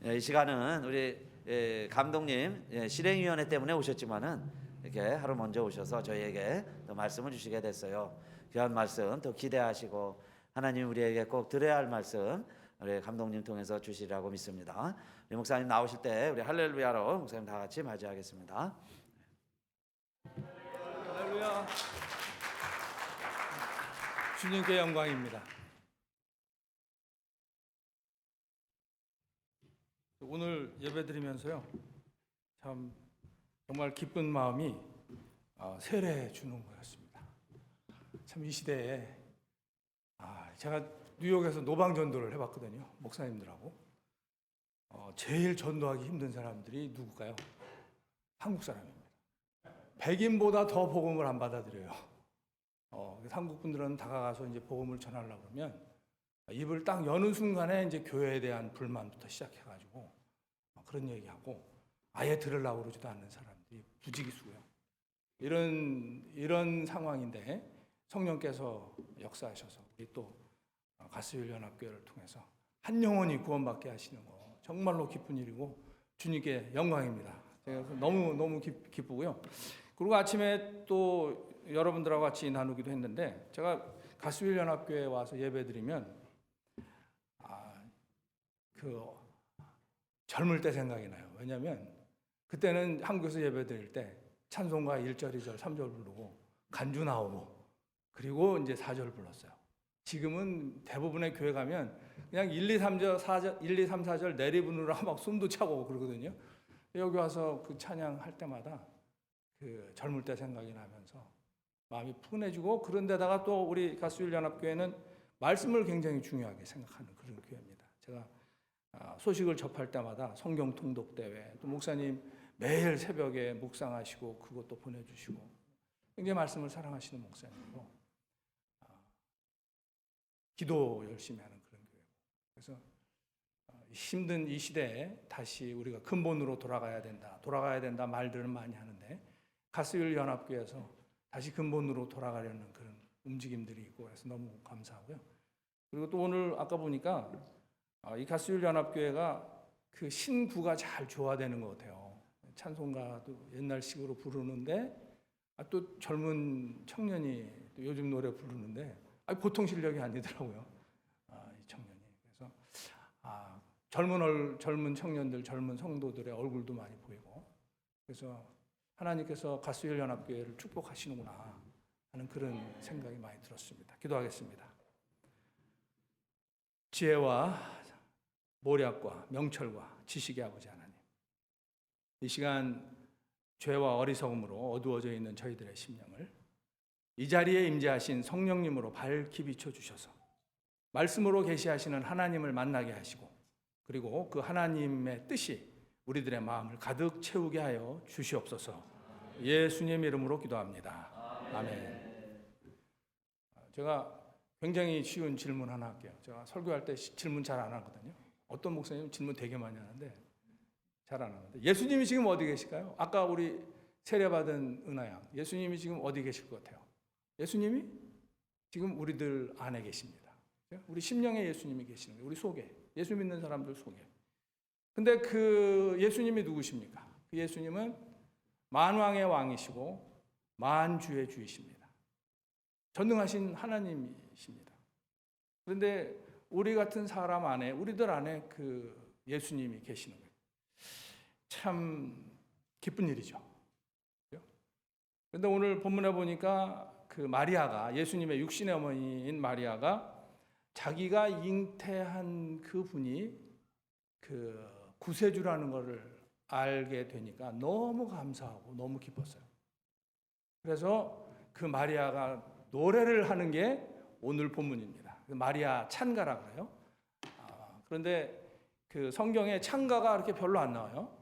이 시간은 우리 감독님 실행위원회 때문에 오셨지만은 이렇게 하루 먼저 오셔서 저희에게 또 말씀을 주시게 됐어요. 귀한 말씀 더 기대하시고 하나님 우리에게 꼭 들어야 할 말씀 우리 감독님 통해서 주시리라고 믿습니다. 우리 목사님 나오실 때 우리 할렐루야로 목사님 다 같이 맞이하겠습니다. 할렐루야. 주님께 영광입니다. 오늘 예배드리면서요, 참 정말 기쁜 마음이 세례 주는 거였습니다. 참 이 시대에 제가 뉴욕에서 노방 전도를 해봤거든요. 목사님들하고 제일 전도하기 힘든 사람들이 누굴까요? 한국 사람입니다. 백인보다 더 복음을 안 받아들여요. 한국 분들은 다가가서 이제 복음을 전하려고 그러면 입을 딱 여는 순간에 이제 교회에 대한 불만부터 시작해가지고 그런 얘기하고 아예 들으려고 그러지도 않는 사람들이 부지기수고요. 이런 상황인데 성령께서 역사하셔서 우리 또 가스율연합교회를 통해서 한 영혼이 구원받게 하시는 거 정말로 기쁜 일이고 주님께 영광입니다. 제가 너무 기쁘고요. 그리고 아침에 또 여러분들하고 같이 나누기도 했는데 제가 가스율연합교회에 와서 예배드리면 젊을 때 생각이 나요. 왜냐하면 그때는 한국에서 예배드릴 때 찬송가 1절, 2절, 3절 부르고 간주 나오고 그리고 이제 4절 불렀어요. 지금은 대부분의 교회 가면 그냥 1, 2, 3절, 4절, 1, 2, 3, 4절 내리 부르느라 막 숨도 차고 그러거든요. 여기 와서 그 찬양할 때마다 그 젊을 때 생각이 나면서 마음이 푸근해지고 그런 데다가 또 우리 가스율연합교회는 말씀을 굉장히 중요하게 생각하는 그런 교회입니다. 제가 소식을 접할 때마다 성경 통독 대회, 또 목사님 매일 새벽에 묵상하시고 그것도 보내주시고 굉장히 말씀을 사랑하시는 목사님이고 기도 열심히 하는 그런 교회고 그래서 힘든 이 시대에 다시 우리가 근본으로 돌아가야 된다 말들을 많이 하는데 가스율연합교회에서 다시 근본으로 돌아가려는 그런 움직임들이 있고 그래서 너무 감사하고요. 그리고 또 오늘 아까 보니까 이 가스율연합교회가 그 신구가 잘 조화되는 것 같아요. 찬송가도 옛날식으로 부르는데 또 젊은 청년이 또 요즘 노래 부르는데 보통 실력이 아니더라고요. 이 청년이. 그래서 젊은 청년들, 젊은 성도들의 얼굴도 많이 보이고 그래서 하나님께서 가스율연합교회를 축복하시는구나 하는 그런 생각이 많이 들었습니다. 기도하겠습니다. 지혜와 모략과 명철과 지식의 아버지 하나님, 이 시간 죄와 어리석음으로 어두워져 있는 저희들의 심령을 이 자리에 임재하신 성령님으로 밝히 비춰주셔서 말씀으로 계시하시는 하나님을 만나게 하시고 그리고 그 하나님의 뜻이 우리들의 마음을 가득 채우게 하여 주시옵소서. 예수님 이름으로 기도합니다. 아멘. 제가 굉장히 쉬운 질문 하나 할게요. 제가 설교할 때 질문 잘 안 하거든요. 어떤 목사님은 질문 되게 많이 하는데 잘 안 하는데 예수님이 지금 어디 계실까요? 아까 우리 세례받은 은하양 예수님이 지금 어디 계실 것 같아요? 예수님이 지금 우리들 안에 계십니다. 우리 심령에 예수님이 계시는 거예요. 우리 속에 예수 믿는 사람들 속에. 근데 그 예수님이 누구십니까? 그 예수님은 만왕의 왕이시고 만주의 주이십니다. 전능하신 하나님이십니다. 그런데 우리 같은 사람 안에, 우리들 안에 그 예수님이 계시는 거예요. 참 기쁜 일이죠. 그런데 오늘 본문에 보니까 그 마리아가, 예수님의 육신의 어머니인 마리아가 자기가 잉태한 그 분이 그 구세주라는 것을 알게 되니까 너무 감사하고 너무 기뻤어요. 그래서 그 마리아가 노래를 하는 게 오늘 본문입니다. 마리아 찬가라 그래요. 그런데 그 성경에 찬가가 이렇게 별로 안 나와요.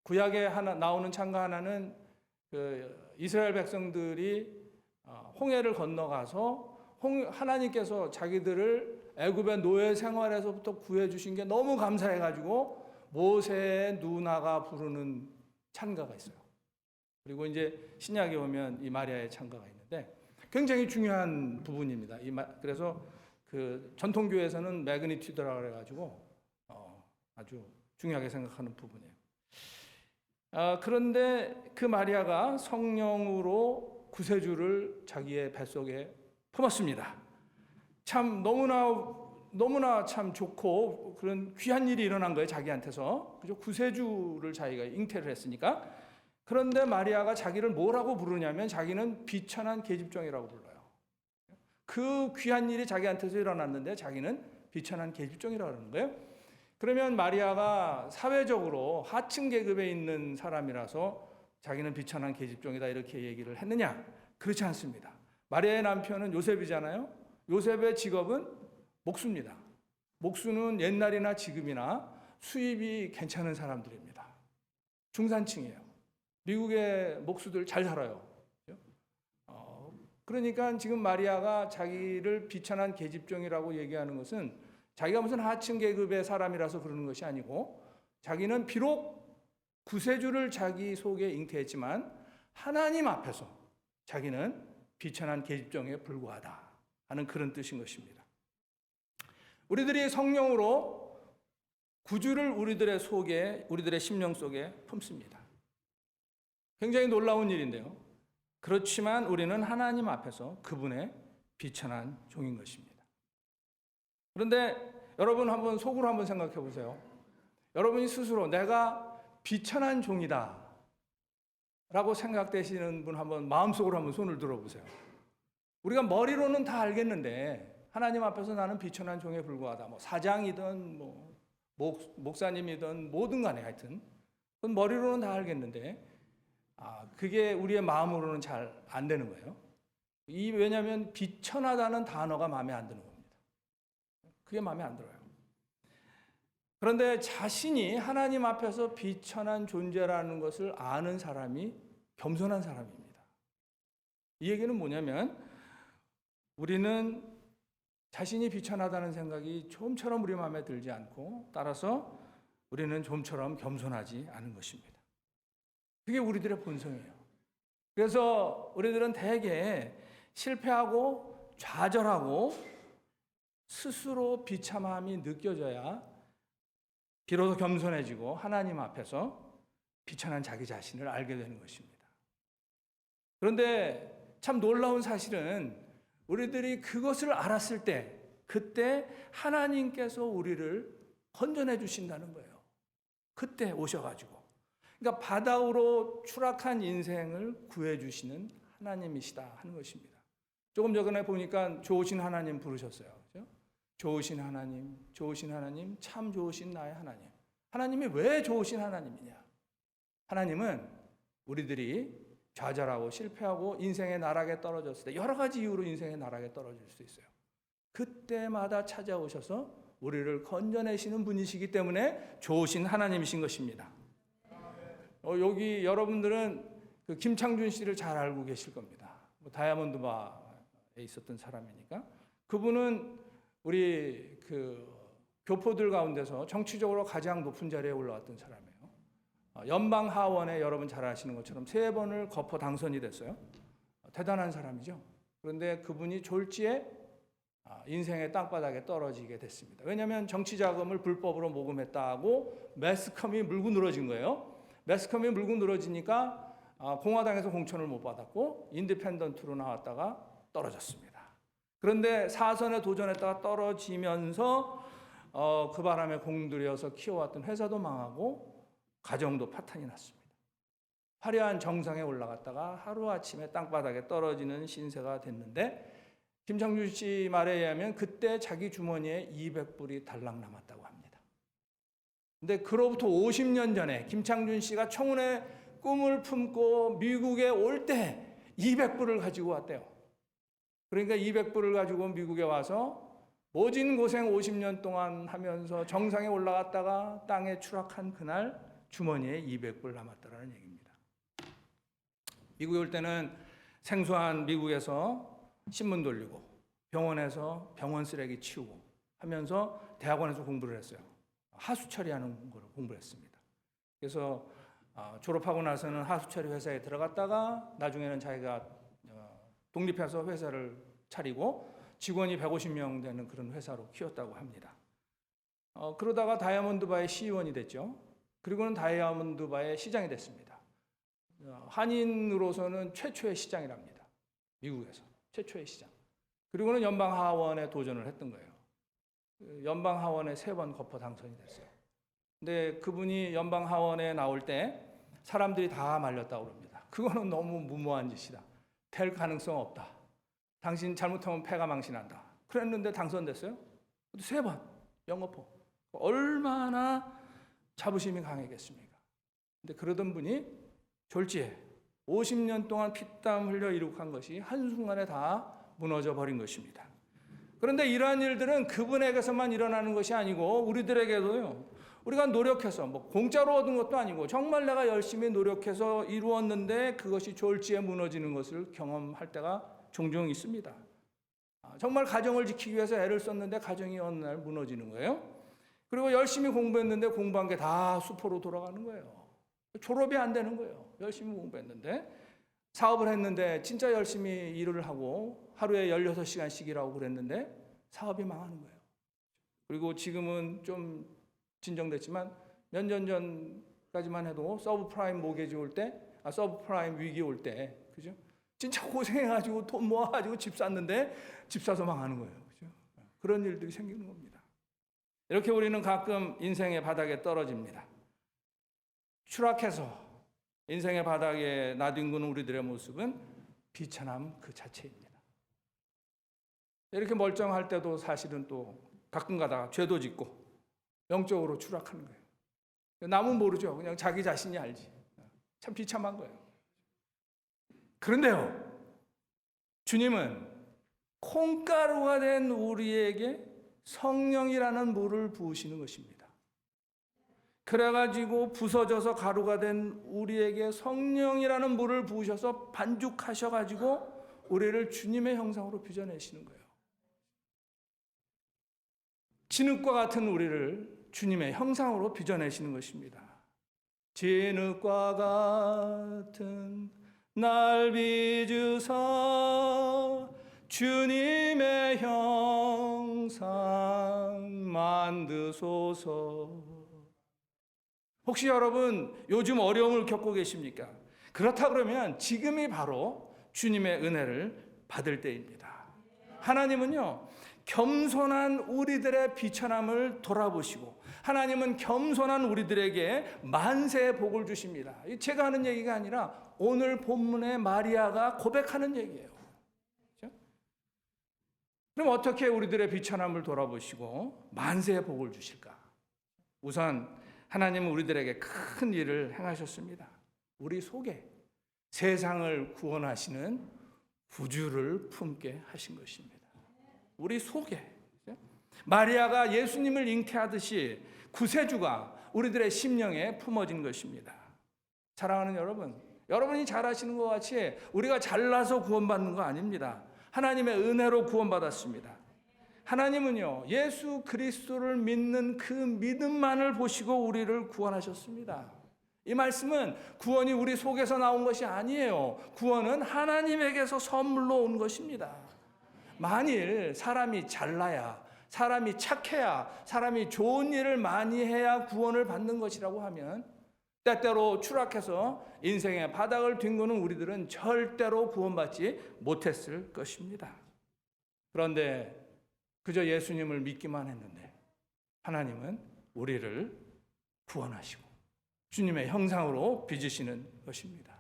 구약에 나오는 찬가 하나는 그 이스라엘 백성들이 홍해를 건너가서 하나님께서 자기들을 애굽의 노예 생활에서부터 구해 주신 게 너무 감사해가지고 모세의 누나가 부르는 찬가가 있어요. 그리고 이제 신약에 오면 이 마리아의 찬가가 있는데 굉장히 중요한 부분입니다. 그래서 그 전통교회에서는 매그니튜드라고 해가지고 아주 중요하게 생각하는 부분이에요. 그런데 그 마리아가 성령으로 구세주를 자기의 뱃속에 품었습니다. 참 너무나 참 좋고 그런 귀한 일이 일어난 거예요. 자기한테서. 그죠? 구세주를 자기가 잉태를 했으니까. 그런데 마리아가 자기를 뭐라고 부르냐면 자기는 비천한 계집종이라고 불러요. 그 귀한 일이 자기한테서 일어났는데 자기는 비천한 계집종이라고 하는 거예요. 그러면 마리아가 사회적으로 하층 계급에 있는 사람이라서 자기는 비천한 계집종이다 이렇게 얘기를 했느냐? 그렇지 않습니다. 마리아의 남편은 요셉이잖아요. 요셉의 직업은 목수입니다. 목수는 옛날이나 지금이나 수입이 괜찮은 사람들입니다. 중산층이에요. 미국의 목수들 잘 살아요. 그러니까 지금 마리아가 자기를 비천한 계집종이라고 얘기하는 것은 자기가 무슨 하층 계급의 사람이라서 그러는 것이 아니고 자기는 비록 구세주를 자기 속에 잉태했지만 하나님 앞에서 자기는 비천한 계집종에 불과하다 하는 그런 뜻인 것입니다. 우리들이 성령으로 구주를 우리들의 속에, 우리들의 심령 속에 품습니다. 굉장히 놀라운 일인데요. 그렇지만 우리는 하나님 앞에서 그분의 비천한 종인 것입니다. 그런데 여러분 한번 속으로 한번 생각해 보세요. 여러분이 스스로 내가 비천한 종이다 라고 생각되시는 분 한번 마음속으로 한번 손을 들어보세요. 우리가 머리로는 다 알겠는데 하나님 앞에서 나는 비천한 종에 불과하다. 뭐 사장이든 뭐 목사님이든 뭐든 간에 하여튼 그건 머리로는 다 알겠는데 그게 우리의 마음으로는 잘 안 되는 거예요. 왜냐하면 비천하다는 단어가 마음에 안 드는 겁니다. 그게 마음에 안 들어요. 그런데 자신이 하나님 앞에서 비천한 존재라는 것을 아는 사람이 겸손한 사람입니다. 이 얘기는 뭐냐면 우리는 자신이 비천하다는 생각이 좀처럼 우리 마음에 들지 않고 따라서 우리는 좀처럼 겸손하지 않은 것입니다. 그게 우리들의 본성이에요. 그래서 우리들은 대개 실패하고 좌절하고 스스로 비참함이 느껴져야 비로소 겸손해지고 하나님 앞에서 비천한 자기 자신을 알게 되는 것입니다. 그런데 참 놀라운 사실은 우리들이 그것을 알았을 때 그때 하나님께서 우리를 건져내 주신다는 거예요. 그때 오셔가지고. 그러니까 바닥으로 추락한 인생을 구해주시는 하나님이시다 하는 것입니다. 조금 전에 보니까 좋으신 하나님 부르셨어요. 그렇죠? 좋으신 하나님, 좋으신 하나님, 참 좋으신 나의 하나님. 하나님이 왜 좋으신 하나님이냐? 하나님은 우리들이 좌절하고 실패하고 인생의 나락에 떨어졌을 때 여러 가지 이유로 인생의 나락에 떨어질 수 있어요. 그때마다 찾아오셔서 우리를 건져내시는 분이시기 때문에 좋으신 하나님이신 것입니다. 여기 여러분들은 그 김창준 씨를 잘 알고 계실 겁니다. 다이아몬드 바에 있었던 사람이니까. 그분은 우리 그 교포들 가운데서 정치적으로 가장 높은 자리에 올라왔던 사람이에요. 연방 하원에 여러분 잘 아시는 것처럼 3번을 거포 당선이 됐어요. 대단한 사람이죠. 그런데 그분이 졸지에 인생의 땅바닥에 떨어지게 됐습니다. 왜냐하면 정치 자금을 불법으로 모금했다고 매스컴이 물고 늘어진 거예요. 매스컴이 물고 늘어지니까 공화당에서 공천을 못 받았고 인디펜던트로 나왔다가 떨어졌습니다. 그런데 4선에 도전했다가 떨어지면서 그 바람에 공들여서 키워왔던 회사도 망하고 가정도 파탄이 났습니다. 화려한 정상에 올라갔다가 하루아침에 땅바닥에 떨어지는 신세가 됐는데 김창준 씨 말에 의하면 그때 자기 주머니에 200불이 달랑 남았다고 합니다. 근데 그로부터 50년 전에 김창준 씨가 청운의 꿈을 품고 미국에 올 때 200불을 가지고 왔대요. 그러니까 200불을 가지고 미국에 와서 모진 고생 50년 동안 하면서 정상에 올라갔다가 땅에 추락한 그날 주머니에 200불 남았다라는 얘기입니다. 미국에 올 때는 생소한 미국에서 신문 돌리고 병원에서 병원 쓰레기 치우고 하면서 대학원에서 공부를 했어요. 하수 처리하는 걸 공부를 했습니다. 그래서 졸업하고 나서는 하수 처리 회사에 들어갔다가 나중에는 자기가 독립해서 회사를 차리고 직원이 150명 되는 그런 회사로 키웠다고 합니다. 그러다가 다이아몬드바의 시의원이 됐죠. 그리고는 다이아몬드바의 시장이 됐습니다. 한인으로서는 최초의 시장이랍니다. 미국에서 최초의 시장. 그리고는 연방하원에 도전을 했던 거예요. 연방하원에 3번 거포 당선이 됐어요. 근데 그분이 연방하원에 나올 때 사람들이 다 말렸다고 그럽니다. 그거는 너무 무모한 짓이다. 될 가능성 없다. 당신 잘못하면 패가 망신한다. 그랬는데 당선됐어요. 3번 영거포. 얼마나 자부심이 강했겠습니까? 근데 그러던 분이 졸지에 50년 동안 피땀 흘려 이룩한 것이 한순간에 다 무너져 버린 것입니다. 그런데 이러한 일들은 그분에게서만 일어나는 것이 아니고 우리들에게도요. 우리가 노력해서 공짜로 얻은 것도 아니고 정말 내가 열심히 노력해서 이루었는데 그것이 졸지에 무너지는 것을 경험할 때가 종종 있습니다. 정말 가정을 지키기 위해서 애를 썼는데 가정이 어느 날 무너지는 거예요. 그리고 열심히 공부했는데 공부한 게 다 수포로 돌아가는 거예요. 졸업이 안 되는 거예요. 열심히 공부했는데 사업을 했는데 진짜 열심히 일을 하고 하루에 16시간씩 일하고 그랬는데 사업이 망하는 거예요. 그리고 지금은 좀 진정됐지만 몇 년 전까지만 해도 서브프라임 모기지 올 때, 서브프라임 위기 올 때, 그죠? 진짜 고생해가지고 돈 모아가지고 집 샀는데 집 사서 망하는 거예요. 그죠? 그런 일들이 생기는 겁니다. 이렇게 우리는 가끔 인생의 바닥에 떨어집니다. 추락해서 인생의 바닥에 나뒹구는 우리들의 모습은 비천함 그 자체입니다. 이렇게 멀쩡할 때도 사실은 또 가끔 가다가 죄도 짓고 영적으로 추락하는 거예요. 남은 모르죠. 그냥 자기 자신이 알지. 참 비참한 거예요. 그런데요, 주님은 콩가루가 된 우리에게 성령이라는 물을 부으시는 것입니다. 그래가지고 부서져서 가루가 된 우리에게 성령이라는 물을 부으셔서 반죽하셔가지고 우리를 주님의 형상으로 빚어내시는 거예요. 진흙과 같은 우리를 주님의 형상으로 빚어내시는 것입니다. 진흙과 같은 날 빚으사 주님의 형상 만드소서. 혹시 여러분 요즘 어려움을 겪고 계십니까? 그렇다 그러면 지금이 바로 주님의 은혜를 받을 때입니다. 하나님은요, 겸손한 우리들의 비천함을 돌아보시고 하나님은 겸손한 우리들에게 만세의 복을 주십니다. 제가 하는 얘기가 아니라 오늘 본문의 마리아가 고백하는 얘기예요. 그렇죠? 그럼 어떻게 우리들의 비천함을 돌아보시고 만세의 복을 주실까? 우선 하나님은 우리들에게 큰 일을 행하셨습니다. 우리 속에 세상을 구원하시는 구주를 품게 하신 것입니다. 우리 속에 마리아가 예수님을 잉태하듯이 구세주가 우리들의 심령에 품어진 것입니다. 사랑하는 여러분, 여러분이 잘 아시는 것 같이 우리가 잘나서 구원받는 거 아닙니다. 하나님의 은혜로 구원받았습니다. 하나님은요, 예수 그리스도를 믿는 그 믿음만을 보시고 우리를 구원하셨습니다. 이 말씀은 구원이 우리 속에서 나온 것이 아니에요. 구원은 하나님에게서 선물로 온 것입니다. 만일 사람이 잘나야, 사람이 착해야, 사람이 좋은 일을 많이 해야 구원을 받는 것이라고 하면 때때로 추락해서 인생의 바닥을 뒹구는 우리들은 절대로 구원받지 못했을 것입니다. 그런데 그저 예수님을 믿기만 했는데 하나님은 우리를 구원하시고 주님의 형상으로 빚으시는 것입니다.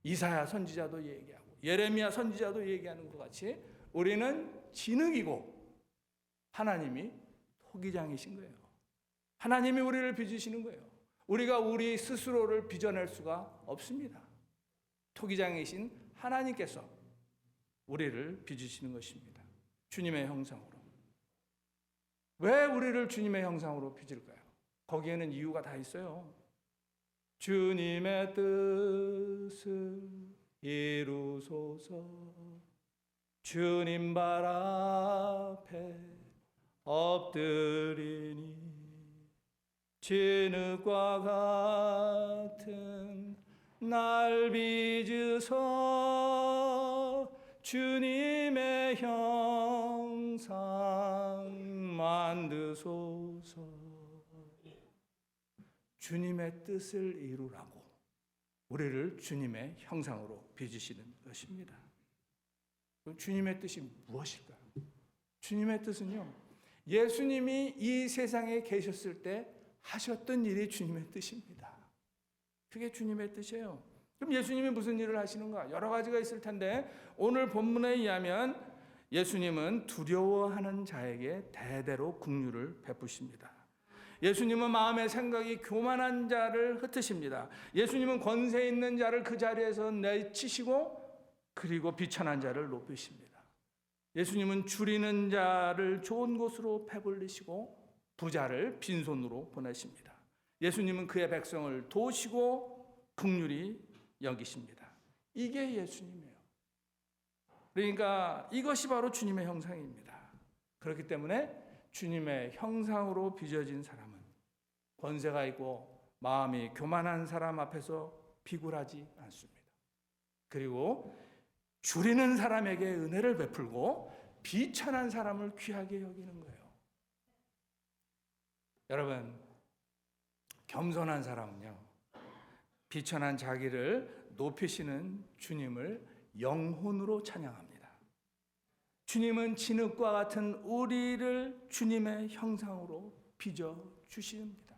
이사야 선지자도 얘기하고 예레미야 선지자도 얘기하는 것 같이 우리는 진흙이고 하나님이 토기장이신 거예요. 하나님이 우리를 빚으시는 거예요. 우리가 우리 스스로를 빚어낼 수가 없습니다. 토기장이신 하나님께서 우리를 빚으시는 것입니다. 주님의 형상으로. 왜 우리를 주님의 형상으로 빚을까요? 거기에는 이유가 다 있어요. 주님의 뜻을 이루소서. 주님 발 앞에 엎드리니 진흙과 같은 날 빚으서 주님의 형상 만드소서. 주님의 뜻을 이루라고 우리를 주님의 형상으로 빚으시는 것입니다. 그럼 주님의 뜻이 무엇일까요? 주님의 뜻은요, 예수님이 이 세상에 계셨을 때 하셨던 일이 주님의 뜻입니다. 그게 주님의 뜻이에요. 그럼 예수님이 무슨 일을 하시는가? 여러 가지가 있을 텐데 오늘 본문에 의하면 예수님은 두려워하는 자에게 대대로 긍휼을 베푸십니다. 예수님은 마음의 생각이 교만한 자를 흩으십니다. 예수님은 권세 있는 자를 그 자리에서 내치시고 그리고 비천한 자를 높이십니다. 예수님은 줄이는 자를 좋은 곳으로 배불리시고 부자를 빈손으로 보내십니다. 예수님은 그의 백성을 도우시고 긍휼히 여기십니다. 이게 예수님이에요. 그러니까 이것이 바로 주님의 형상입니다. 그렇기 때문에 주님의 형상으로 빚어진 사람은 권세가 있고 마음이 교만한 사람 앞에서 비굴하지 않습니다. 그리고 줄이는 사람에게 은혜를 베풀고 비천한 사람을 귀하게 여기는 거예요. 여러분, 겸손한 사람은요, 비천한 자기를 높이시는 주님을 영혼으로 찬양합니다. 주님은 진흙과 같은 우리를 주님의 형상으로 빚어 주십니다.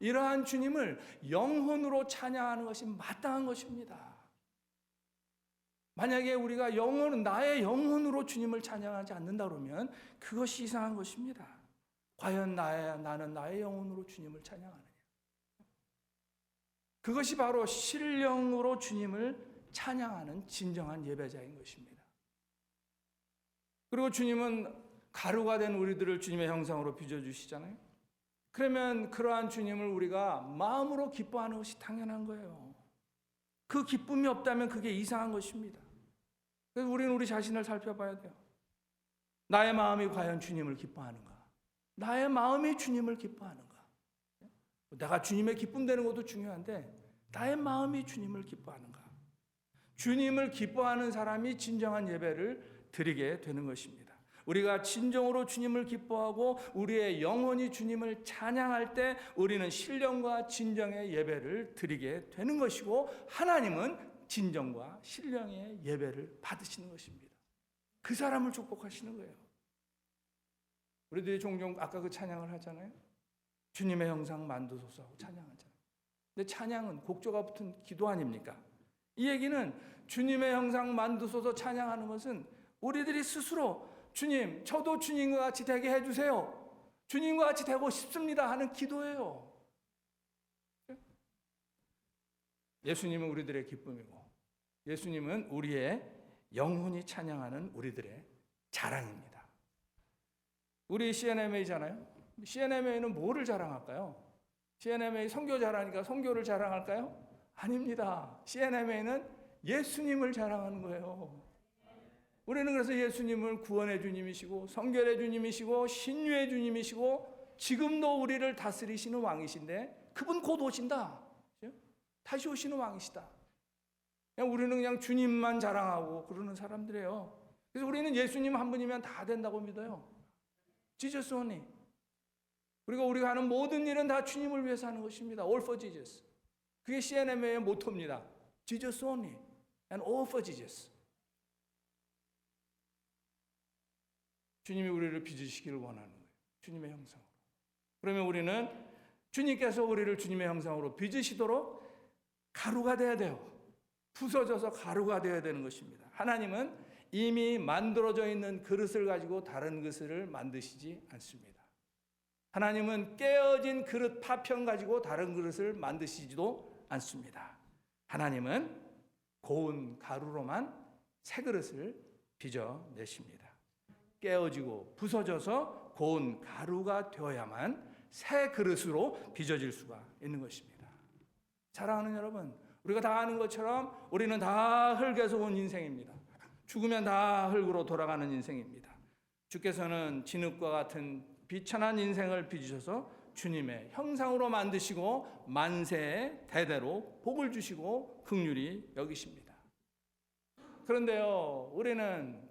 이러한 주님을 영혼으로 찬양하는 것이 마땅한 것입니다. 만약에 우리가 나의 영혼으로 주님을 찬양하지 않는다 그러면 그것이 이상한 것입니다. 과연 나는 나의 영혼으로 주님을 찬양하느냐? 그것이 바로 신령으로 주님을 찬양하는 진정한 예배자인 것입니다. 그리고 주님은 가루가 된 우리들을 주님의 형상으로 빚어주시잖아요. 그러면 그러한 주님을 우리가 마음으로 기뻐하는 것이 당연한 거예요. 그 기쁨이 없다면 그게 이상한 것입니다. 그래서 우리는 우리 자신을 살펴봐야 돼요. 나의 마음이 과연 주님을 기뻐하는가? 나의 마음이 주님을 기뻐하는가? 내가 주님의 기쁨 되는 것도 중요한데 나의 마음이 주님을 기뻐하는가? 주님을 기뻐하는 사람이 진정한 예배를 드리게 되는 것입니다. 우리가 진정으로 주님을 기뻐하고 우리의 영혼이 주님을 찬양할 때 우리는 신령과 진정의 예배를 드리게 되는 것이고 하나님은 진정과 신령의 예배를 받으시는 것입니다. 그 사람을 축복하시는 거예요. 우리들이 종종 아까 그 찬양을 하잖아요. 주님의 형상 만드소서 하고 찬양하잖아요. 근데 찬양은 곡조가 붙은 기도 아닙니까? 이 얘기는 주님의 형상 만드소서 찬양하는 것은 우리들이 스스로 주님, 저도 주님과 같이 되게 해주세요. 주님과 같이 되고 싶습니다 하는 기도예요. 예수님은 우리들의 기쁨이고 예수님은 우리의 영혼이 찬양하는 우리들의 자랑입니다. 우리 CNMA잖아요. CNMA는 뭐를 자랑할까요? CNMA 선교 자랑하니까 선교를 자랑할까요? 아닙니다. CNMA는 예수님을 자랑하는 거예요. 우리는 그래서 예수님을 구원의 주님이시고 성결의 주님이시고 신유의 주님이시고 지금도 우리를 다스리시는 왕이신데 그분 곧 오신다. 다시 오시는 왕이시다. 우리는 그냥 주님만 자랑하고 그러는 사람들이에요. 그래서 우리는 예수님 한 분이면 다 된다고 믿어요. Jesus only. 그리고 우리가 하는 모든 일은 다 주님을 위해서 하는 것입니다. All for Jesus. 그게 CNMA의 모토입니다. Jesus only and all for Jesus. 주님이 우리를 빚으시기를 원하는 거예요. 주님의 형상으로. 그러면 우리는 주님께서 우리를 주님의 형상으로 빚으시도록 가루가 돼야 돼요. 부서져서 가루가 되어야 되는 것입니다. 하나님은 이미 만들어져 있는 그릇을 가지고 다른 그릇을 만드시지 않습니다. 하나님은 깨어진 그릇 파편 가지고 다른 그릇을 만드시지도 않습니다. 하나님은 고운 가루로만 새 그릇을 빚어내십니다. 깨어지고 부서져서 고운 가루가 되어야만 새 그릇으로 빚어질 수가 있는 것입니다. 사랑하는 여러분, 우리가 다 아는 것처럼 우리는 다 흙에서 온 인생입니다. 죽으면 다 흙으로 돌아가는 인생입니다. 주께서는 진흙과 같은 비천한 인생을 빚으셔서 주님의 형상으로 만드시고 만세 대대로 복을 주시고 긍휼히 여기십니다. 그런데요, 우리는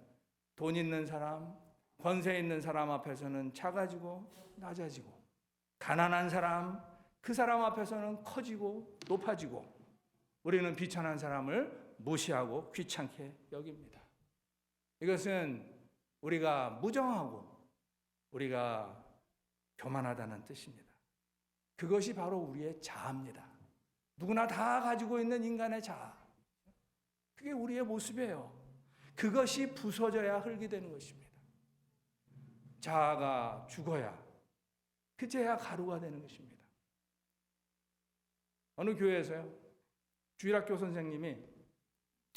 돈 있는 사람, 권세 있는 사람 앞에서는 작아지고 낮아지고 가난한 사람, 그 사람 앞에서는 커지고 높아지고 우리는 비천한 사람을 무시하고 귀찮게 여깁니다. 이것은 우리가 무정하고 우리가 교만하다는 뜻입니다. 그것이 바로 우리의 자아입니다. 누구나 다 가지고 있는 인간의 자아. 그게 우리의 모습이에요. 그것이 부서져야 흙이 되는 것입니다. 자아가 죽어야 그제야 가루가 되는 것입니다. 어느 교회에서요, 주일학교 선생님이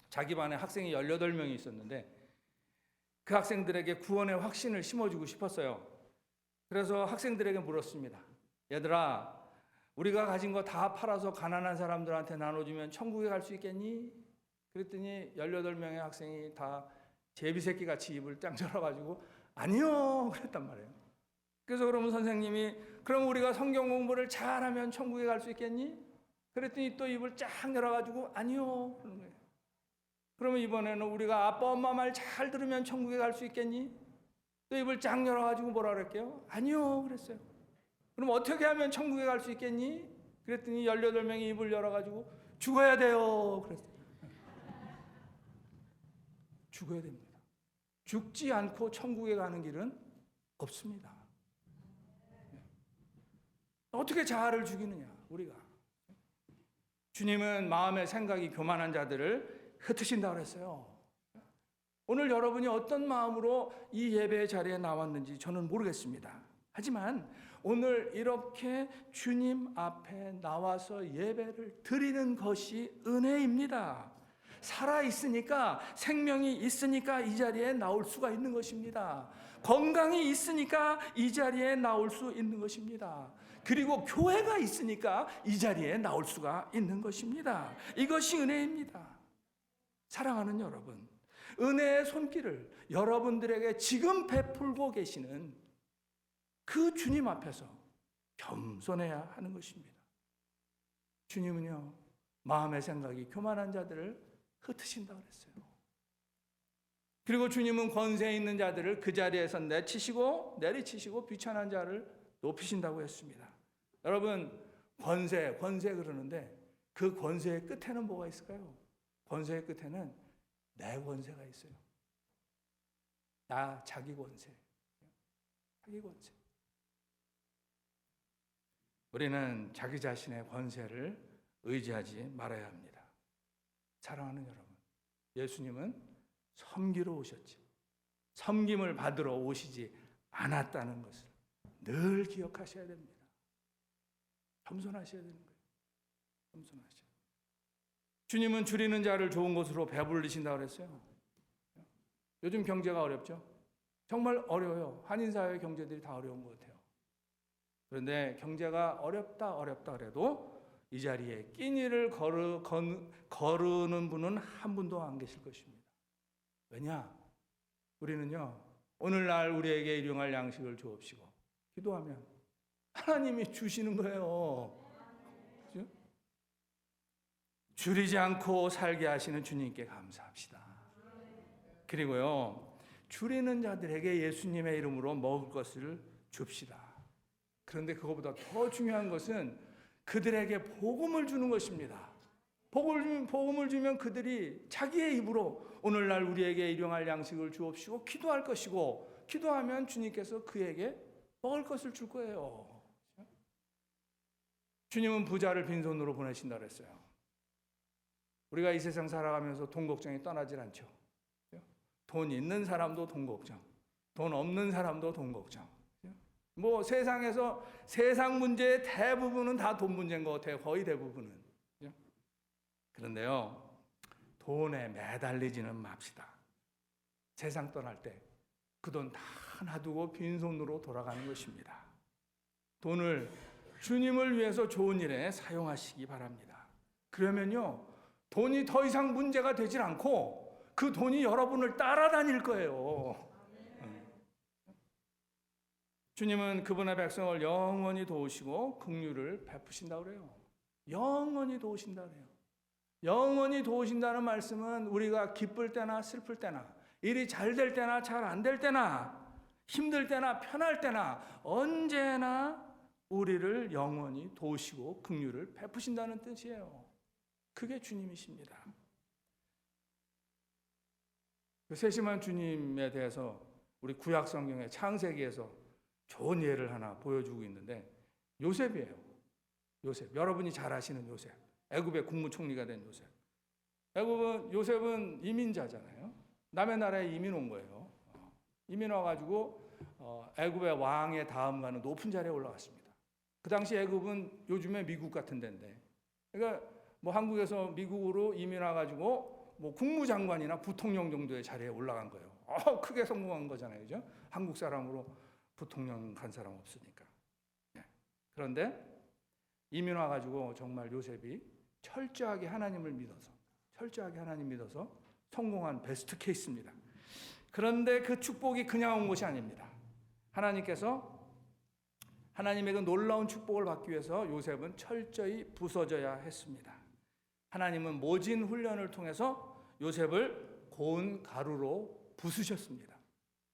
자기 반에 학생이 18명이 있었는데 그 학생들에게 구원의 확신을 심어주고 싶었어요. 그래서 학생들에게 물었습니다. 얘들아, 우리가 가진 거 다 팔아서 가난한 사람들한테 나눠주면 천국에 갈 수 있겠니? 그랬더니 18명의 학생이 다 제비새끼 같이 입을 짱 열어가지고 아니요 그랬단 말이에요. 그래서 그러면 선생님이 그럼 우리가 성경 공부를 잘하면 천국에 갈 수 있겠니? 그랬더니 또 입을 쫙 열어가지고 아니요 그러는 거예요. 그러면 이번에는 우리가 아빠 엄마 말 잘 들으면 천국에 갈 수 있겠니? 또 입을 쫙 열어가지고 뭐라 그랬게요? 아니요 그랬어요. 그럼 어떻게 하면 천국에 갈 수 있겠니? 그랬더니 18명이 입을 열어가지고 죽어야 돼요 그랬어요. 죽어야 됩니다. 죽지 않고 천국에 가는 길은 없습니다. 어떻게 자아를 죽이느냐 우리가. 주님은 마음의 생각이 교만한 자들을 흩으신다 그랬어요. 오늘 여러분이 어떤 마음으로 이 예배 자리에 나왔는지 저는 모르겠습니다. 하지만 오늘 이렇게 주님 앞에 나와서 예배를 드리는 것이 은혜입니다. 살아있으니까, 생명이 있으니까 이 자리에 나올 수가 있는 것입니다. 건강이 있으니까 이 자리에 나올 수 있는 것입니다. 그리고 교회가 있으니까 이 자리에 나올 수가 있는 것입니다. 이것이 은혜입니다. 사랑하는 여러분, 은혜의 손길을 여러분들에게 지금 베풀고 계시는 그 주님 앞에서 겸손해야 하는 것입니다. 주님은요, 마음의 생각이 교만한 자들을 흩으신다 그랬어요. 그리고 주님은 권세 있는 자들을 그 자리에서 내리치시고 비천한 자를 높이신다고 했습니다. 여러분, 권세 그러는데 그 권세의 끝에는 뭐가 있을까요? 권세의 끝에는 내 권세가 있어요. 자기 권세. 우리는 자기 자신의 권세를 의지하지 말아야 합니다. 사랑하는 여러분, 예수님은 섬기러 오셨지 섬김을 받으러 오시지 않았다는 것을 늘 기억하셔야 됩니다. 겸손하셔야 되는 거예요. 겸손하셔야. 주님은 줄이는 자를 좋은 것으로 배불리신다고 그랬어요. 요즘 경제가 어렵죠? 정말 어려워요. 한인사회 경제들이 다 어려운 것 같아요. 그런데 경제가 어렵다 그래도 이 자리에 끼니를 거르는 분은 한 분도 안 계실 것입니다. 왜냐? 우리는요, 오늘날 우리에게 일용할 양식을 주옵시고 기도하면 하나님이 주시는 거예요. 그렇죠? 줄이지 않고 살게 하시는 주님께 감사합시다. 그리고요, 줄이는 자들에게 예수님의 이름으로 먹을 것을 줍시다. 그런데 그것보다 더 중요한 것은 그들에게 복음을 주는 것입니다. 복음을 주면 그들이 자기의 입으로 오늘날 우리에게 일용할 양식을 주옵시고 기도할 것이고, 기도하면 주님께서 그에게 먹을 것을 줄 거예요. 주님은 부자를 빈손으로 보내신다 그랬어요. 우리가 이 세상 살아가면서 돈 걱정이 떠나질 않죠. 돈 있는 사람도 돈 걱정, 돈 없는 사람도 돈 걱정. 뭐 세상에서 세상 문제의 대부분은 다 돈 문제인 것 같아요. 거의 대부분은. 그런데요, 돈에 매달리지는 맙시다. 세상 떠날 때 그 돈 다 놔두고 빈손으로 돌아가는 것입니다. 돈을 주님을 위해서 좋은 일에 사용하시기 바랍니다. 그러면요, 돈이 더 이상 문제가 되질 않고 그 돈이 여러분을 따라다닐 거예요. 주님은 그분의 백성을 영원히 도우시고 긍휼을 베푸신다고 그래요. 영원히 도우신다고 그래요. 영원히 도우신다는 말씀은 우리가 기쁠 때나 슬플 때나, 일이 잘 될 때나 잘 안 될 때나, 힘들 때나 편할 때나 언제나 우리를 영원히 도우시고 긍휼을 베푸신다는 뜻이에요. 그게 주님이십니다. 그 세심한 주님에 대해서 우리 구약 성경의 창세기에서 좋은 예를 하나 보여주고 있는데 요셉이에요. 요셉. 여러분이 잘 아시는 요셉. 애굽의 국무총리가 된 요셉. 요셉은 이민자잖아요. 남의 나라에 이민 온 거예요. 이민 와가지고 애굽의 왕의 다음 가는 높은 자리에 올라갔습니다. 그 당시 애굽은 요즘의 미국 같은 데인데, 그러니까 뭐 한국에서 미국으로 이민 와가지고 뭐 국무장관이나 부통령 정도의 자리에 올라간 거예요. 크게 성공한 거잖아요, 그죠? 한국 사람으로 부통령 간 사람 없으니까. 그런데 이민 와가지고 정말 요셉이 철저하게 하나님을 믿어서 성공한 베스트 케이스입니다. 그런데 그 축복이 그냥 온 것이 아닙니다. 하나님께서 하나님의 그 놀라운 축복을 받기 위해서 요셉은 철저히 부서져야 했습니다. 하나님은 모진 훈련을 통해서 요셉을 고운 가루로 부수셨습니다.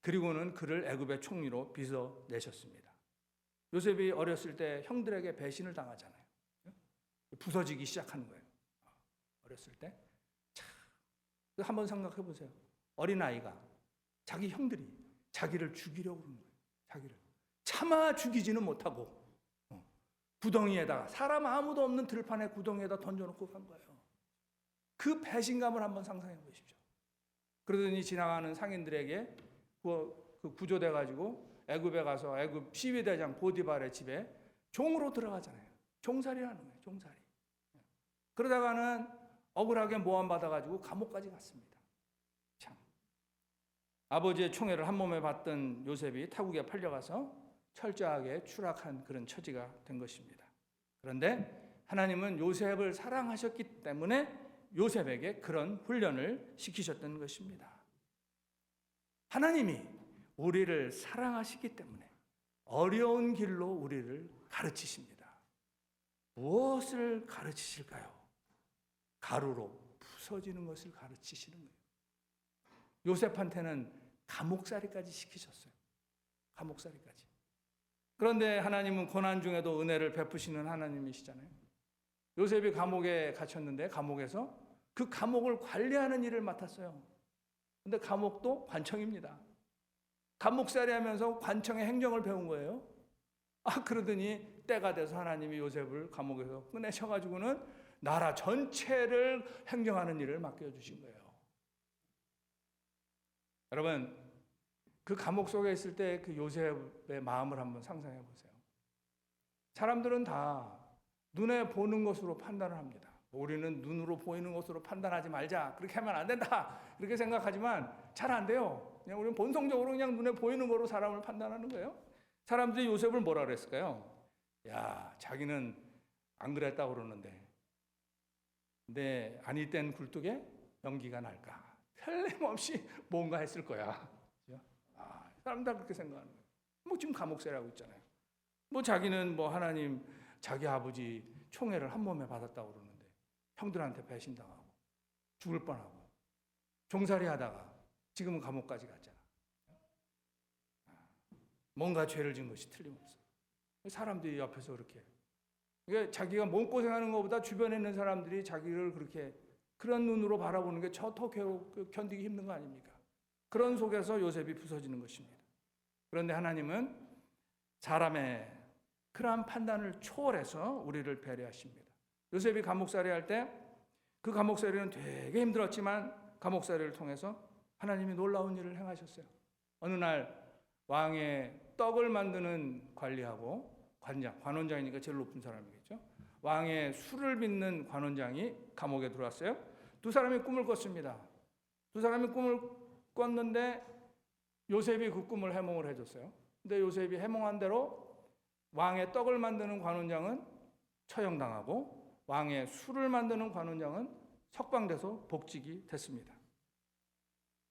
그리고는 그를 애굽의 총리로 빚어내셨습니다. 요셉이 어렸을 때 형들에게 배신을 당하잖아요. 부서지기 시작하는 거예요. 어렸을 때. 한번 생각해 보세요. 어린아이가 자기 형들이 자기를 죽이려고 그러는 거예요. 자기를. 차마 죽이지는 못하고 구덩이에다가, 사람 아무도 없는 들판에 구덩이에다 던져놓고 간 거예요. 그 배신감을 한번 상상해 보십시오. 그러더니 지나가는 상인들에게 그 구조돼 가지고 애굽에 가서 애굽 시위대장 보디발의 집에 종으로 들어가잖아요. 종살이라는 거예요. 종살이. 그러다가는 억울하게 모함받아 가지고 감옥까지 갔습니다. 참. 아버지의 총애를 한 몸에 받던 요셉이 타국에 팔려가서 철저하게 추락한 그런 처지가 된 것입니다. 그런데 하나님은 요셉을 사랑하셨기 때문에 요셉에게 그런 훈련을 시키셨던 것입니다. 하나님이 우리를 사랑하시기 때문에 어려운 길로 우리를 가르치십니다. 무엇을 가르치실까요? 가루로 부서지는 것을 가르치시는 거예요. 요셉한테는 감옥살이까지 시키셨어요. 감옥살이까지. 그런데 하나님은 고난 중에도 은혜를 베푸시는 하나님이시잖아요. 요셉이 감옥에 갇혔는데 감옥에서 그 감옥을 관리하는 일을 맡았어요. 근데 감옥도 관청입니다. 감옥살이 하면서 관청의 행정을 배운 거예요. 그러더니 때가 돼서 하나님이 요셉을 감옥에서 꺼내셔가지고는 나라 전체를 행정하는 일을 맡겨주신 거예요. 여러분, 그 감옥 속에 있을 때 그 요셉의 마음을 한번 상상해 보세요. 사람들은 다 눈에 보는 것으로 판단을 합니다. 우리는 눈으로 보이는 것으로 판단하지 말자. 그렇게 하면 안 된다. 그렇게 생각하지만 잘 안 돼요. 그냥 우리는 본성적으로 그냥 눈에 보이는 거로 사람을 판단하는 거예요. 사람들이 요셉을 뭐라 그랬을까요? 야, 자기는 안 그랬다고 그러는데 내 아니 땐 굴뚝에 연기가 날까? 틀림없이 뭔가 했을 거야. 사람 다 그렇게 생각하는 거예요. 뭐 지금 감옥살이하고 있잖아요. 뭐 자기는 뭐 하나님 자기 아버지 총애를 한 몸에 받았다고 그러는데 형들한테 배신당하고 죽을 뻔하고 종살이 하다가 지금은 감옥까지 갔잖아. 뭔가 죄를 지은 것이 틀림없어. 사람들이 옆에서 그렇게, 그러니까 자기가 몸고생하는 것보다 주변에 있는 사람들이 자기를 그렇게 그런 눈으로 바라보는 게 저 더 견디기 힘든 거 아닙니까? 그런 속에서 요셉이 부서지는 것입니다. 그런데 하나님은 사람의 그러한 판단을 초월해서 우리를 배려하십니다. 요셉이 감옥살이 할 때 그 감옥살이는 되게 힘들었지만 감옥살이를 통해서 하나님이 놀라운 일을 행하셨어요. 어느 날 왕의 떡을 만드는 관리하고 관원장이니까 제일 높은 사람이겠죠. 왕의 술을 빚는 관원장이 감옥에 들어왔어요. 두 사람이 꿈을 꿨습니다. 두 사람이 꿈을 꿨는데 요셉이 그 꿈을 해몽을 해줬어요. 근데 요셉이 해몽한 대로 왕의 떡을 만드는 관원장은 처형당하고 왕의 술을 만드는 관원장은 석방돼서 복직이 됐습니다.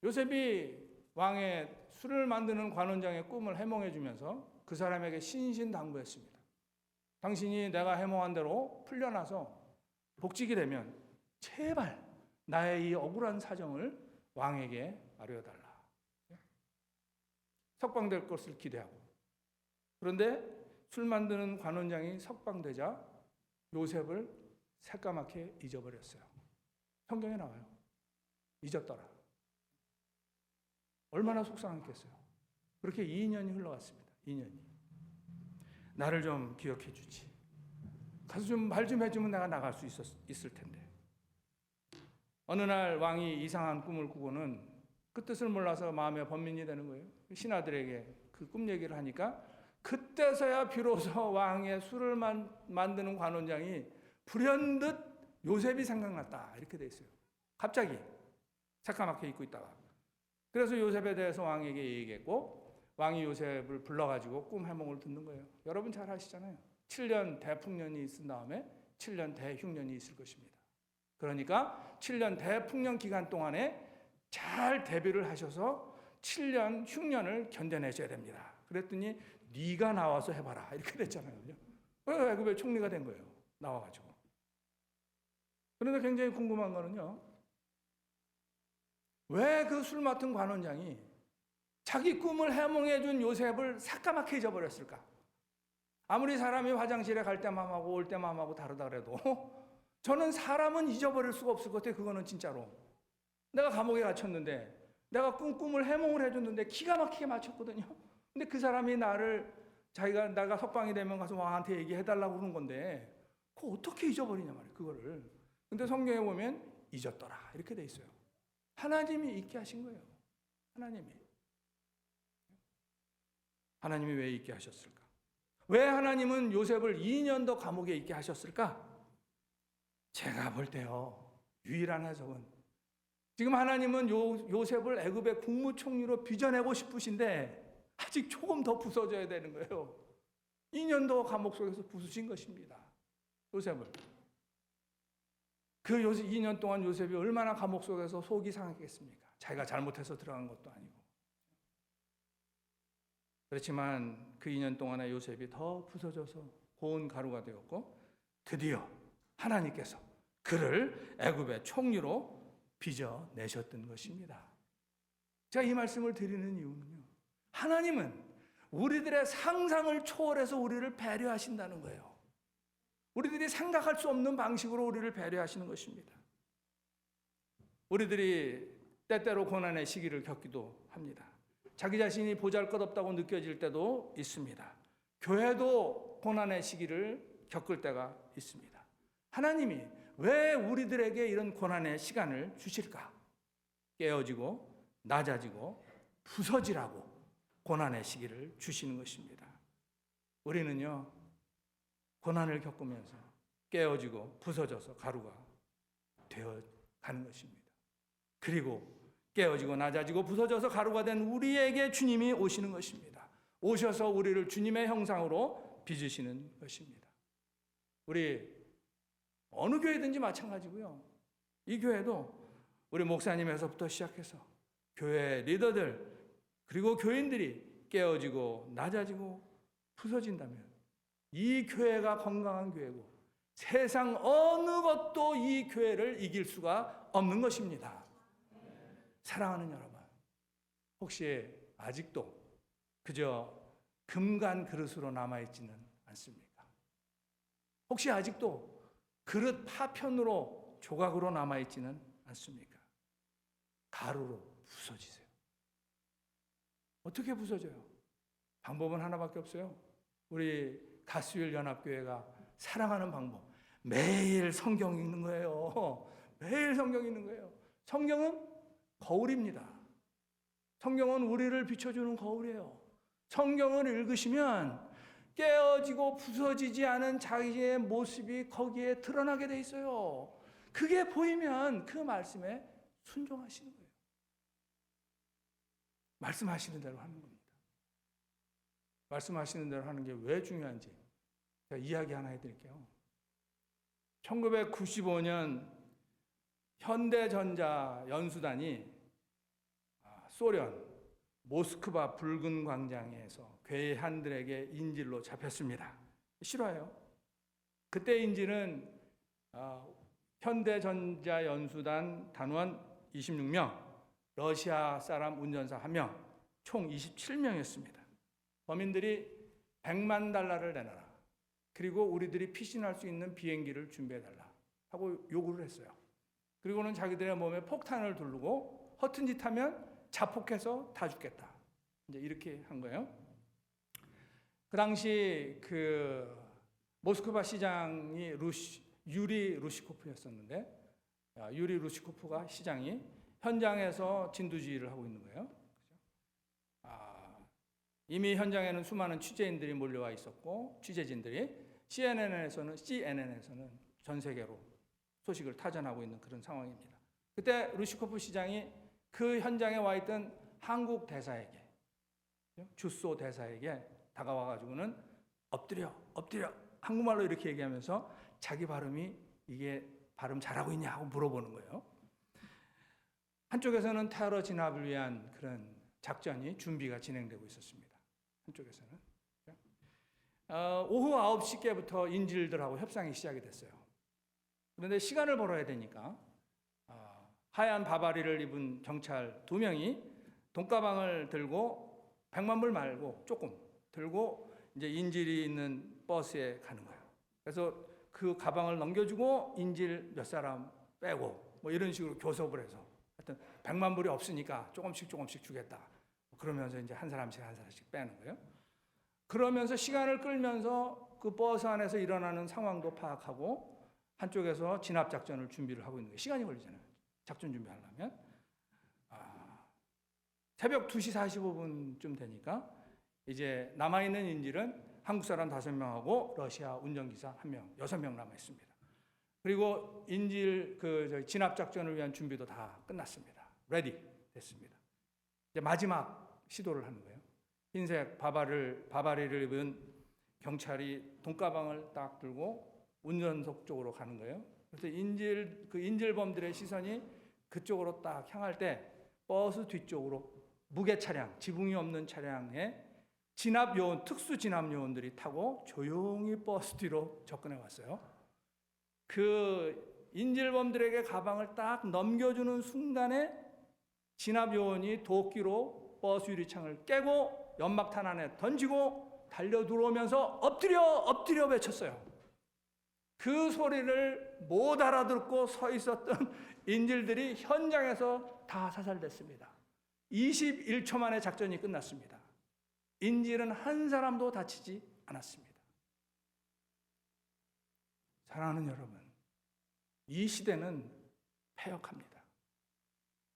요셉이 왕의 술을 만드는 관원장의 꿈을 해몽해 주면서 그 사람에게 신신당부했습니다. 당신이 내가 해몽한 대로 풀려나서 복직이 되면 제발 나의 이 억울한 사정을 왕에게 알려달라. 석방될 것을 기대하고. 그런데 술 만드는 관원장이 석방되자 요셉을 새까맣게 잊어버렸어요. 성경에 나와요. 잊었더라. 얼마나 속상했겠어요. 그렇게 2년이 흘러갔습니다. 2년이. 나를 좀 기억해 주지. 가서 좀 말 좀 해주면 내가 나갈 수 있을 텐데. 어느 날 왕이 이상한 꿈을 꾸고는 그 뜻을 몰라서 마음에 번민이 되는 거예요. 신하들에게 그 꿈 얘기를 하니까 그때서야 비로소 왕의 술을 만드는 관원장이 불현듯 요셉이 생각났다. 이렇게 돼 있어요. 갑자기 새까맣게 잊고 있다가. 그래서 요셉에 대해서 왕에게 얘기했고 왕이 요셉을 불러가지고 꿈 해몽을 듣는 거예요. 여러분 잘 아시잖아요. 7년 대풍년이 있은 다음에 7년 대흉년이 있을 것입니다. 그러니까 7년 대풍년 기간 동안에 잘 대비를 하셔서 7년 흉년을 견뎌내셔야 됩니다. 그랬더니 네가 나와서 해봐라 이렇게 됐잖아요. 애굽의 총리가 된 거예요. 나와가지고. 그런데 굉장히 궁금한 거는요. 왜 그 술 맡은 관원장이 자기 꿈을 해몽해 준 요셉을 새까맣게 잊어버렸을까? 아무리 사람이 화장실에 갈 때만 하고 올 때만 하고 다르다 그래도 저는 사람은 잊어버릴 수가 없을 것 같아요. 그거는 진짜로. 내가 감옥에 갇혔는데 내가 꿈을 해몽을 해줬는데 기가 막히게 맞췄거든요. 근데 그 사람이 내가 석방이 되면 가서 왕한테 얘기해달라고 그러는 건데 그거 어떻게 잊어버리냐 말이에요. 그거를. 근데 성경에 보면 잊었더라 이렇게 돼 있어요. 하나님이 잊게 하신 거예요. 하나님이 왜 잊게 하셨을까? 왜 하나님은 요셉을 2년 더 감옥에 있게 하셨을까? 제가 볼 때요. 유일한 해석은 지금 하나님은 요셉을 애굽의 국무총리로 빚어내고 싶으신데 아직 조금 더 부서져야 되는 거예요. 2년 더 감옥 속에서 부수신 것입니다. 요셉을. 그 2년 동안 요셉이 얼마나 감옥 속에서 속이 상했겠습니까? 자기가 잘못해서 들어간 것도 아니고. 그렇지만 그 2년 동안에 요셉이 더 부서져서 고운 가루가 되었고 드디어 하나님께서 그를 애굽의 총리로 빚어내셨던 것입니다. 제가 이 말씀을 드리는 이유는요. 하나님은 우리들의 상상을 초월해서 우리를 배려하신다는 거예요. 우리들이 생각할 수 없는 방식으로 우리를 배려하시는 것입니다. 우리들이 때때로 고난의 시기를 겪기도 합니다. 자기 자신이 보잘것없다고 느껴질 때도 있습니다. 교회도 고난의 시기를 겪을 때가 있습니다. 하나님이 왜 우리들에게 이런 고난의 시간을 주실까? 깨어지고 낮아지고 부서지라고 고난의 시기를 주시는 것입니다. 우리는요, 고난을 겪으면서 깨어지고 부서져서 가루가 되어 가는 것입니다. 그리고 깨어지고 낮아지고 부서져서 가루가 된 우리에게 주님이 오시는 것입니다. 오셔서 우리를 주님의 형상으로 빚으시는 것입니다. 우리 어느 교회든지 마찬가지고요. 이 교회도 우리 목사님에서부터 시작해서 교회 리더들 그리고 교인들이 깨어지고 낮아지고 부서진다면 이 교회가 건강한 교회고 세상 어느 것도 이 교회를 이길 수가 없는 것입니다. 사랑하는 여러분, 혹시 아직도 그저 금간 그릇으로 남아있지는 않습니까? 혹시 아직도 그릇 파편으로 조각으로 남아있지는 않습니까? 가루로 부서지세요. 어떻게 부서져요? 방법은 하나밖에 없어요. 우리 가스율 연합교회가 사랑하는 방법. 매일 성경 읽는 거예요. 매일 성경 읽는 거예요. 성경은 거울입니다. 성경은 우리를 비춰주는 거울이에요. 성경을 읽으시면 깨어지고 부서지지 않은 자기의 모습이 거기에 드러나게 돼 있어요. 그게 보이면 그 말씀에 순종하시는 거예요. 말씀하시는 대로 하는 겁니다. 말씀하시는 대로 하는 게 왜 중요한지 제가 이야기 하나 해드릴게요. 1995년 현대전자 연수단이 소련 모스크바 붉은 광장에서 괴한들에게 인질로 잡혔습니다. 실화예요. 그때 인질은 현대전자 연수단 단원 26명, 러시아 사람 운전사 1명, 총 27명이었습니다. 범인들이 100만 달러를 내놔라. 그리고 우리들이 피신할 수 있는 비행기를 준비해달라 하고 요구를 했어요. 그리고는 자기들의 몸에 폭탄을 두르고 허튼 짓 하면 자폭해서 다 죽겠다. 이제 이렇게 한 거예요. 그 당시 그 모스크바 시장이 유리 루시코프였었는데, 유리 루시코프가 시장이 현장에서 진두지휘를 하고 있는 거예요. 이미 현장에는 수많은 취재인들이 몰려와 있었고, 취재진들이 CNN에서는 전 세계로 소식을 타전하고 있는 그런 상황입니다. 그때 루시코프 시장이 그 현장에 와 있던 한국 대사에게, 주소 대사에게 다가와가지고는 엎드려 한국말로 이렇게 얘기하면서 자기 발음이 이게 발음 잘하고 있냐 하고 물어보는 거예요. 한쪽에서는 테러 진압을 위한 그런 작전이 준비가 진행되고 있었습니다. 한쪽에서는 오후 9시께부터 인질들하고 협상이 시작이 됐어요. 그런데 시간을 벌어야 되니까 하얀 바바리를 입은 경찰 2명이 돈가방을 들고 100만 불 말고 조금 들고 이제 인질이 있는 버스에 가는 거예요. 그래서 그 가방을 넘겨주고 인질 몇 사람 빼고 뭐 이런 식으로 교섭을 해서 하여튼 100만 불이 없으니까 조금씩 주겠다. 그러면서 이제 한 사람씩 빼는 거예요. 그러면서 시간을 끌면서 그 버스 안에서 일어나는 상황도 파악하고 한쪽에서 진압 작전을 준비를 하고 있는 거예요. 시간이 걸리잖아요. 작전 준비하려면. 새벽 2시 45분쯤 되니까 이제 남아있는 인질은 한국 사람 5명하고 러시아 운전기사 1명, 6명 남아있습니다. 그리고 인질 진압 작전을 위한 준비도 다 끝났습니다. 레디 됐습니다. 이제 마지막 시도를 하는 거예요. 흰색 바바리를 입은 경찰이 돈가방을 딱 들고 운전석 쪽으로 가는 거예요. 그래서 인질범들의 시선이 그쪽으로 딱 향할 때 버스 뒤쪽으로 무게 차량, 지붕이 없는 차량에 특수 진압 요원들이 타고 조용히 버스 뒤로 접근해 왔어요. 그 인질범들에게 가방을 딱 넘겨주는 순간에 진압 요원이 도끼로 버스 유리창을 깨고 연막탄 안에 던지고 달려 들어오면서 엎드려 외쳤어요. 그 소리를 못 알아듣고 서 있었던 인질들이 현장에서 다 사살됐습니다. 21초 만에 작전이 끝났습니다. 인질은 한 사람도 다치지 않았습니다. 사랑하는 여러분, 이 시대는 패역합니다.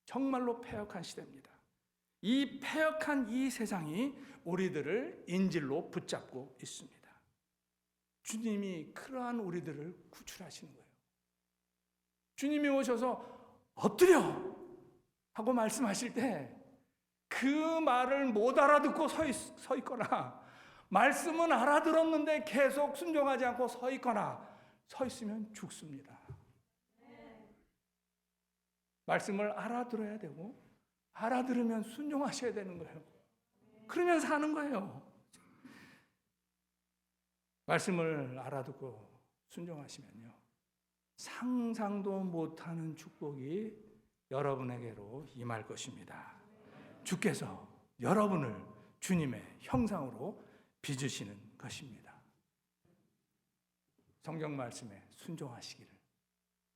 정말로 패역한 시대입니다. 이 패역한 이 세상이 우리들을 인질로 붙잡고 있습니다. 주님이 그러한 우리들을 구출하시는 거예요. 주님이 오셔서 엎드려 하고 말씀하실 때 그 말을 못 알아듣고 서 있거나, 말씀은 알아들었는데 계속 순종하지 않고 서 있거나, 서 있으면 죽습니다. 말씀을 알아들어야 되고, 알아들으면 순종하셔야 되는 거예요. 그러면 사는 거예요. 말씀을 알아듣고 순종하시면요, 상상도 못하는 축복이 여러분에게로 임할 것입니다. 주께서 여러분을 주님의 형상으로 빚으시는 것입니다. 성경 말씀에 순종하시기를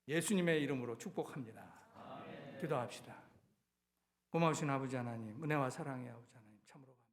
예수님의 이름으로 축복합니다. 기도합시다. 고마우신 아버지 하나님, 은혜와 사랑의 아버지 하나님,